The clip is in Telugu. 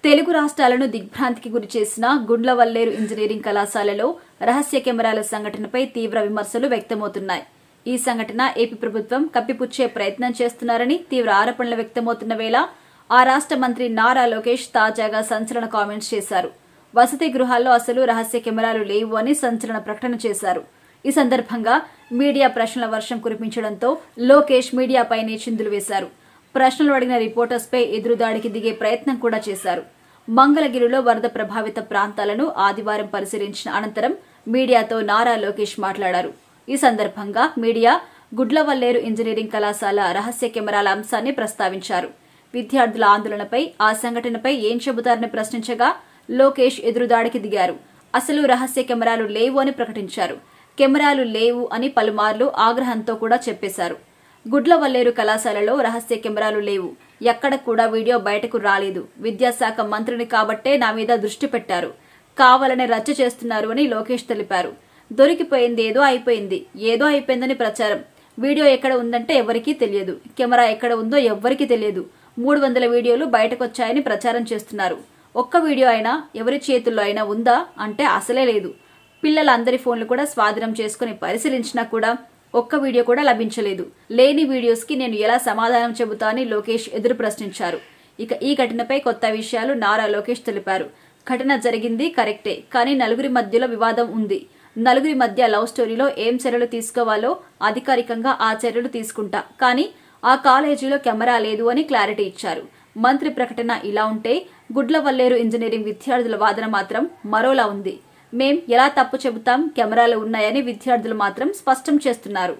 తెలుగు రాష్ట్రాలను దిగ్భ్రాంతికి గురిచేసిన గుండ్లవల్లేరు ఇంజనీరింగ్ కళాశాలలో రహస్య కెమెరాల సంఘటనపై తీవ్ర విమర్శలు వ్యక్తమవుతున్నాయి. ఈ సంఘటన ఏపీ ప్రభుత్వం కప్పిపుచ్చే ప్రయత్నం చేస్తున్నారని తీవ్ర ఆరోపణలు వ్యక్తమవుతున్న వేళ ఆ రాష్ట్ర మంత్రి నారా లోకేష్ తాజాగా సంచలన కామెంట్స్ చేశారు. వసతి గృహాల్లో అసలు రహస్య కెమెరాలు లేవు అని సంచలన ప్రకటన చేశారు. ఈ సందర్భంగా మీడియా ప్రశ్నల వర్షం కురిపించడంతో లోకేష్ మీడియాపైనే చిందులు వేశారు. ప్రశ్నలు అడిగిన రిపోర్టర్స్ పై ఎదురుదాడికి దిగే ప్రయత్నం కూడా చేశారు. మంగళగిరిలో వరద ప్రభావిత ప్రాంతాలను ఆదివారం పరిశీలించిన అనంతరం మీడియాతో నారా లోకేష్ మాట్లాడారు. ఈ సందర్భంగా మీడియా గుండ్లవల్లేరు ఇంజనీరింగ్ కళాశాల రహస్య కెమెరాల అంశాన్ని ప్రస్తావించారు. విద్యార్థుల ఆందోళనపై ఆ సంఘటనపై ఏం చెబుతారని ప్రశ్నించగా లోకేష్ ఎదురుదాడికి దిగారు. అసలు రహస్య కెమెరాలు లేవు అని ప్రకటించారు. కెమెరాలు లేవు అని పలుమార్లు ఆగ్రహంతో కూడా చెప్పేశారు. గుండ్లవల్లేరు కళాశాలలో రహస్య కెమెరాలు లేవు, ఎక్కడ కూడా వీడియో బయటకు రాలేదు. విద్యాశాఖ మంత్రిని కాబట్టే నా మీద దృష్టి పెట్టారు, కావాలనే రచ్చ చేస్తున్నారు అని లోకేష్ తెలిపారు. దొరికిపోయింది ఏదో అయిపోయిందని ప్రచారం. వీడియో ఎక్కడ ఉందంటే ఎవరికీ తెలియదు, కెమెరా ఎక్కడ ఉందో ఎవ్వరికీ తెలియదు. 300 వీడియోలు బయటకొచ్చాయని ప్రచారం చేస్తున్నారు. ఒక్క వీడియో అయినా ఎవరి చేతుల్లో అయినా ఉందా అంటే అసలే లేదు. పిల్లలందరి ఫోన్లు కూడా స్వాధీనం చేసుకుని పరిశీలించినా కూడా ఒక్క వీడియో కూడా లభించలేదు. లేని వీడియోస్ కి నేను ఎలా సమాధానం చెబుతా అని లోకేష్ ఎదురు ప్రశ్నించారు. ఇక ఈ ఘటనపై కొత్త విషయాలు నారా లోకేష్ తెలిపారు. ఘటన జరిగింది కరెక్టే, కానీ నలుగురి మధ్యలో వివాదం ఉంది. నలుగురి మధ్య లవ్ స్టోరీలో ఏం చర్యలు తీసుకోవాలో అధికారికంగా ఆ చర్యలు తీసుకుంటా, కానీ ఆ కాలేజీలో కెమెరా లేదు అని క్లారిటీ ఇచ్చారు. మంత్రి ప్రకటన ఇలా ఉంటే గుండ్లవల్లేరు ఇంజనీరింగ్ విద్యార్థుల వాదన మాత్రం మరోలా ఉంది. మేం ఎలా తప్పు చెబుతాం, కెమెరాలు ఉన్నాయని విద్యార్థులు మాత్రం స్పష్టం చేస్తున్నారు.